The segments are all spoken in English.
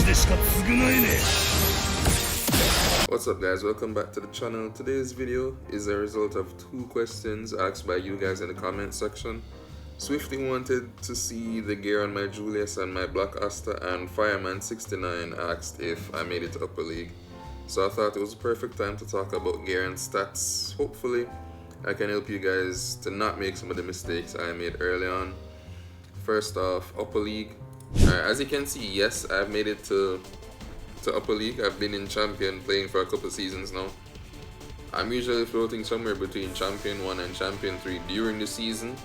What's up guys, welcome back to the channel. Today's video is a result of two questions asked by you guys in the comment section. Swifty wanted to see the gear on my Julius and my Black Asta, and Fireman69 asked if I made it to Upper League. So I thought it was a perfect time to talk about gear and stats. Hopefully I can help you guys to not make some of the mistakes I made early on. First off, Upper League. As you can see, yes, I've made it to Upper League. I've been in Champion playing for a couple seasons now. I'm usually floating somewhere between Champion 1 and Champion 3 during the season,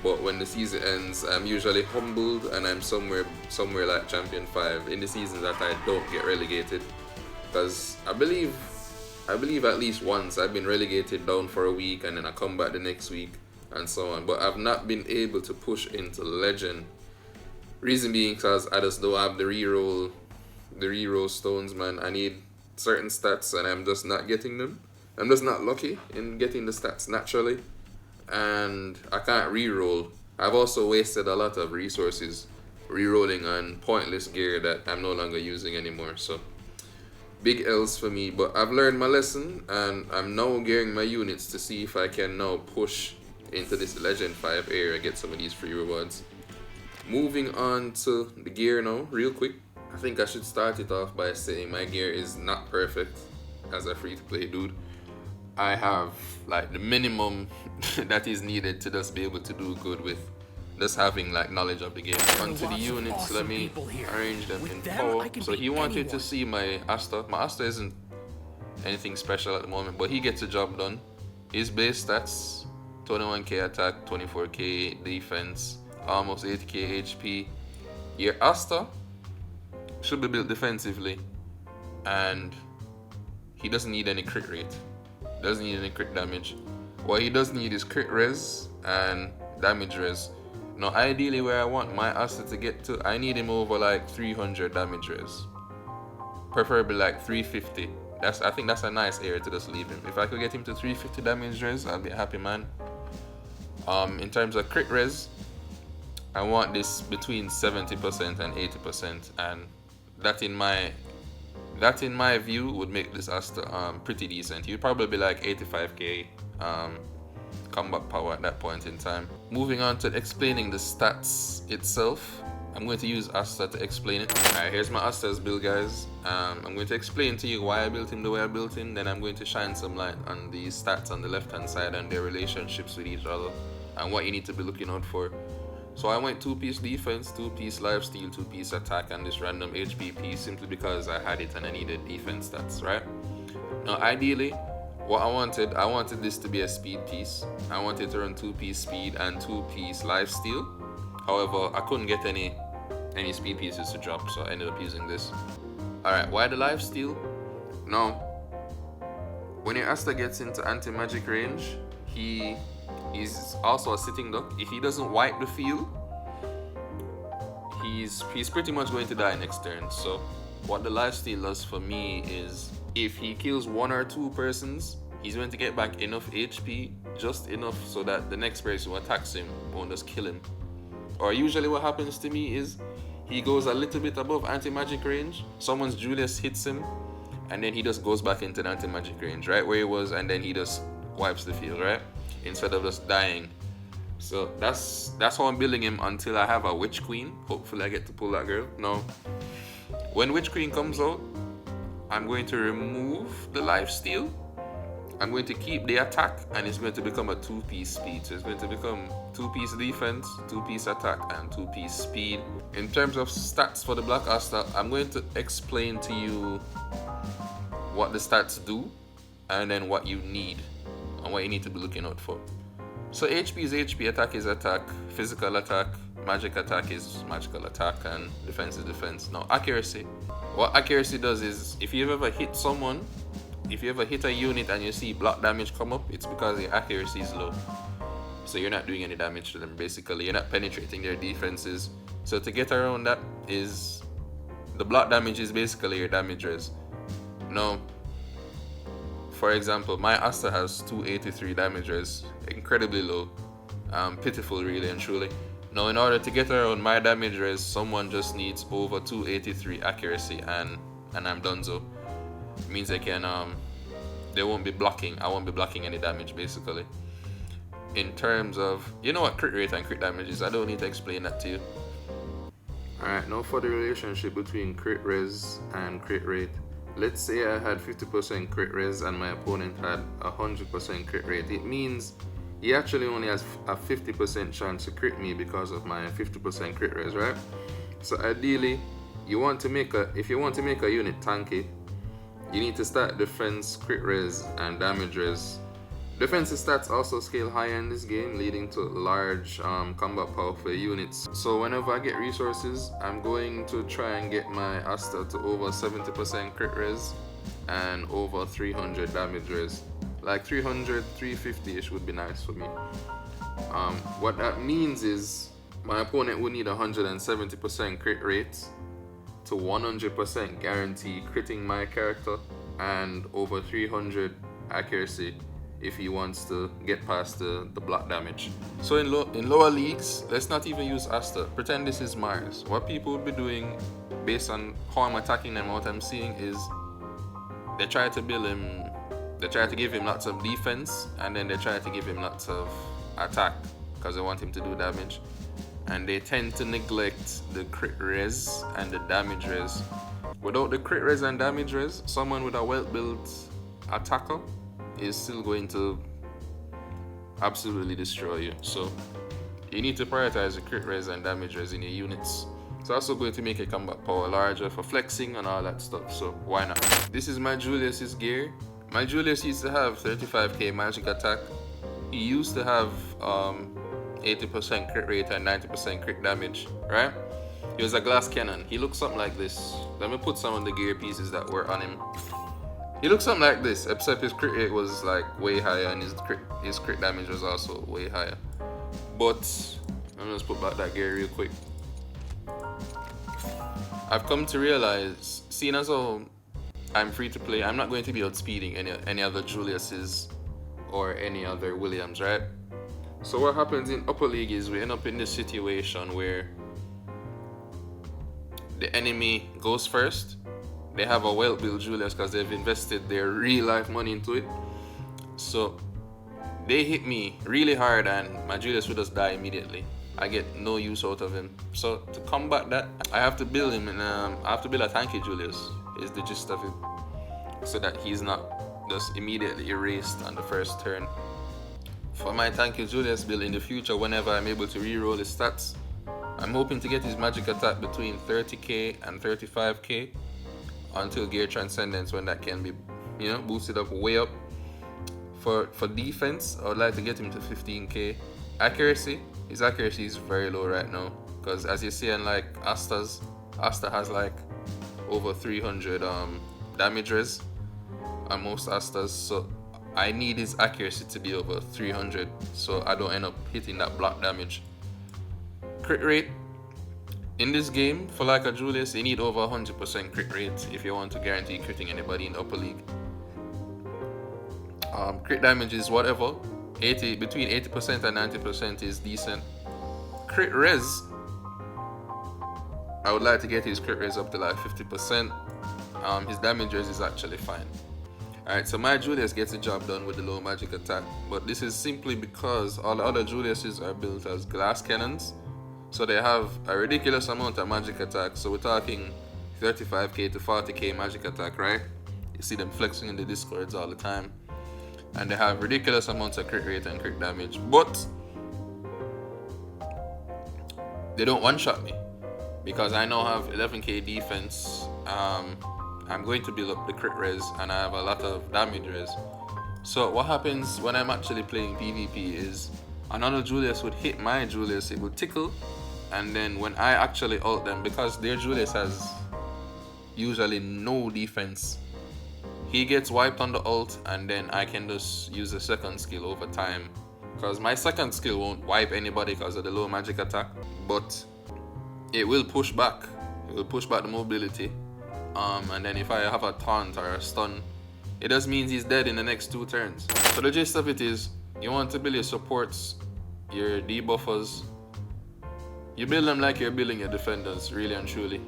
but when the season ends, I'm usually humbled and I'm somewhere like Champion 5 in the seasons that I don't get relegated. Because I believe at least once I've been relegated down for a week and then I come back the next week and so on, but I've not been able to push into Legend. Reason being because I just don't have the reroll stones, man. I need certain stats and I'm just not getting them. I'm just not lucky in getting the stats naturally, and I can't reroll. I've also wasted a lot of resources rerolling on pointless gear that I'm no longer using anymore. So big L's for me, but I've learned my lesson and I'm now gearing my units to see if I can now push into this Legend 5 area, get some of these free rewards. Moving on to the gear now, real quick. I think I should start it off by saying my gear is not perfect as a free-to-play dude. I have like the minimum that is needed to just be able to do good with just having like knowledge of the game. Onto the units, let me arrange them in power. So he wanted to see my Asta. My Asta isn't anything special at the moment, but he gets the job done. His base stats, 21k attack, 24k defense, almost 80k HP. Your Asta should be built defensively, and he doesn't need any crit rate, doesn't need any crit damage. What he does need is crit res and damage res. Now ideally where I want my Asta to get to, I need him over like 300 damage res, preferably like 350. I think that's a nice area to just leave him. If I could get him to 350 damage res, I'll be a happy man. In terms of crit res, I want this between 70% and 80%, and that in my view would make this Asta pretty decent. You'd probably be like 85k combat power at that point in time. Moving on to explaining the stats itself, I'm going to use Asta to explain it. Alright, here's my Asta's build, guys. I'm going to explain to you why I built him the way I built him, then I'm going to shine some light on the stats on the left hand side and their relationships with each other and what you need to be looking out for. So I went 2-piece defense, 2-piece lifesteal, 2-piece attack, and this random HP piece simply because I had it and I needed defense stats, right? Now ideally, what I wanted this to be a speed piece. I wanted to run 2-piece speed and 2-piece lifesteal. However, I couldn't get any speed pieces to drop, so I ended up using this. Alright, why the lifesteal? Now, when your Asta gets into anti-magic range, he's also a sitting duck. If he doesn't wipe the field, he's pretty much going to die next turn. So what the lifesteal does for me is, if he kills 1 or 2 persons, he's going to get back enough HP, just enough so that the next person who attacks him won't just kill him. Or usually what happens to me is, he goes a little bit above anti-magic range, someone's Julius hits him, and then he just goes back into the anti-magic range, right where he was, and then he just wipes the field, right? Instead of just dying. So that's how I'm building him until I have a Witch Queen. Hopefully I get to pull that girl. Now, when Witch Queen comes out, I'm going to remove the lifesteal. I'm going to keep the attack, and it's going to become a 2-piece speed. So it's going to become 2-piece defense, 2-piece attack, and 2-piece speed. In terms of stats for the Black Asta, I'm going to explain to you what the stats do and then what you need and what you need to be looking out for. So HP is HP, attack is attack, physical attack, magic attack is magical attack, and defense is defense. Now accuracy. What accuracy does is, if you've ever hit someone, if you ever hit a unit and you see block damage come up, it's because your accuracy is low. So you're not doing any damage to them, basically. You're not penetrating their defenses. So to get around that is, the block damage is basically your damage res. Now, for example, my Asta has 283 damage res, incredibly low, pitiful really and truly. Now in order to get around my damage res, someone just needs over 283 accuracy and I'm done. So it means they can they won't be blocking. I won't be blocking any damage basically. In terms of, you know what crit rate and crit damage is, I don't need to explain that to you. Alright, now for the relationship between crit res and crit rate. Let's say I had 50% crit res and my opponent had 100% crit rate. It means he actually only has a 50% chance to crit me because of my 50% crit res, right? So ideally, if you want to make a unit tanky, you need to start defense, crit res, and damage res. Defensive stats also scale higher in this game, leading to large combat power for units. So whenever I get resources, I'm going to try and get my Asta to over 70% crit res and over 300 damage res. Like 300, 350-ish would be nice for me. What that means is my opponent would need 170% crit rate to 100% guarantee critting my character and over 300 accuracy if he wants to get past the block damage. So in lower leagues, let's not even use Asta. Pretend this is Mars. What people would be doing based on how I'm attacking them, what I'm seeing is they try to build him, they try to give him lots of defense and then they try to give him lots of attack because they want him to do damage. And they tend to neglect the crit res and the damage res. Without the crit res and damage res, someone with a well-built attacker is still going to absolutely destroy you. So you need to prioritize the crit res and damage res in your units. It's also going to make your combat power larger for flexing and all that stuff, so why not? This is my Julius's gear. My Julius used to have 35k magic attack. He used to have 80% crit rate and 90% crit damage, right? He was a glass cannon. He looked something like this. Let me put some of the gear pieces that were on him. He looked something like this, except his crit rate was like way higher and his crit damage was also way higher. But let me just put back that gear real quick. I've come to realize, seeing as how I'm free to play, I'm not going to be outspeeding any other Julius's or any other Williams, right? So what happens in upper league is we end up in this situation where the enemy goes first. They have a well-built Julius because they've invested their real-life money into it. So they hit me really hard and my Julius will just die immediately. I get no use out of him. So to combat that, I have to build him, and I have to build a tanky Julius, is the gist of it, so that he's not just immediately erased on the first turn. For my tanky Julius build in the future, whenever I'm able to reroll his stats, I'm hoping to get his magic attack between 30k and 35k until gear transcendence, when that can be, you know, boosted up way up. For defense, I would like to get him to 15k. Accuracy, his accuracy is very low right now, because as you see, unlike Asta has like over 300 damage res on most Astas, so I need his accuracy to be over 300 so I don't end up hitting that block damage. Crit rate in this game, for like a Julius, you need over 100% crit rate if you want to guarantee critting anybody in the upper league. Crit damage is whatever, between 80% and 90% is decent. Crit res, I would like to get his crit res up to like 50%. His damage res is actually fine. Alright, so my Julius gets the job done with the low magic attack, but this is simply because all the other Juliuses are built as glass cannons, so they have a ridiculous amount of magic attack. So we're talking 35k to 40k magic attack, right? You see them flexing in the discords all the time, and they have ridiculous amounts of crit rate and crit damage, but they don't one-shot me because I now have 11k defense. I'm going to build up the crit res and I have a lot of damage res. So what happens when I'm actually playing PvP is another Julius would hit my Julius, it would tickle, and then when I actually ult them, because their Julius has usually no defense, he gets wiped on the ult, and then I can just use the second skill over time, because my second skill won't wipe anybody because of the low magic attack, but it will push back. It will push back the mobility. And then if I have a taunt or a stun, it just means he's dead in the next 2 turns. So the gist of it is, you want to build your supports, your debuffers, You build them like you're building your defenders, really and truly.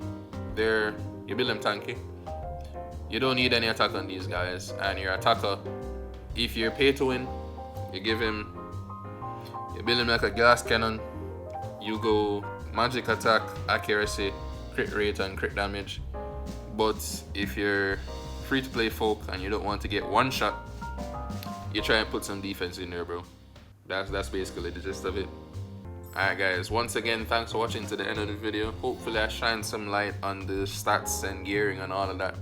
You build them tanky. You don't need any attack on these guys, and your attacker, if you're pay to win, you build him like a gas cannon. You go magic attack, accuracy, crit rate, and crit damage. But if you're free to play folk and you don't want to get one shot, you try and put some defense in there, bro. That's basically the gist of it. Alright guys, once again, thanks for watching to the end of the video. Hopefully I shine some light on the stats and gearing and all of that,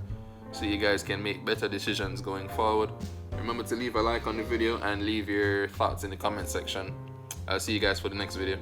so you guys can make better decisions going forward. Remember to leave a like on the video and leave your thoughts in the comment section. I'll see you guys for the next video.